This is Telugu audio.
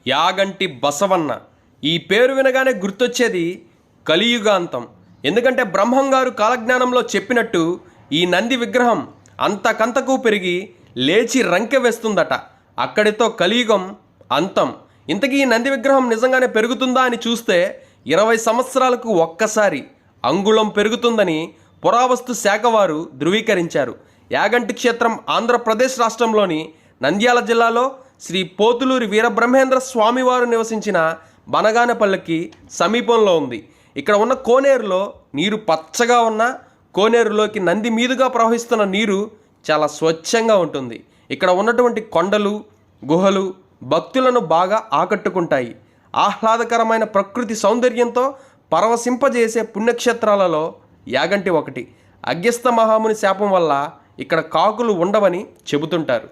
యాగంటి బసవన్న. ఈ పేరు వినగానే గుర్తొచ్చేది కలియుగాంతం. ఎందుకంటే బ్రహ్మంగారు కాలజ్ఞానంలో చెప్పినట్టు ఈ నంది విగ్రహం అంతకంతకు పెరిగి లేచి రంకె వేస్తుందట. అక్కడితో కలియుగం అంతం. ఇంతకీ ఈ నంది విగ్రహం నిజంగానే పెరుగుతుందా అని చూస్తే 20 సంవత్సరాలకు ఒక్కసారి అంగుళం పెరుగుతుందని పురావస్తు శాఖ వారు ధృవీకరించారు. యాగంటి క్షేత్రం ఆంధ్రప్రదేశ్ రాష్ట్రంలోని నంద్యాల జిల్లాలో శ్రీ పోతులూరి వీరబ్రహ్మేంద్ర స్వామివారు నివసించిన బనగానపల్లికి సమీపంలో ఉంది. ఇక్కడ ఉన్న కోనేరులో నీరు పచ్చగా ఉన్న కోనేరులోకి నంది మీదుగా ప్రవహిస్తున్న నీరు చాలా స్వచ్ఛంగా ఉంటుంది. ఇక్కడ ఉన్నటువంటి కొండలు, గుహలు భక్తులను బాగా ఆకట్టుకుంటాయి. ఆహ్లాదకరమైన ప్రకృతి సౌందర్యంతో పరవశింపజేసే పుణ్యక్షేత్రాలలో యాగంటి ఒకటి. అగస్త్య మహాముని శాపం వల్ల ఇక్కడ కాకులు ఉండవని చెబుతుంటారు.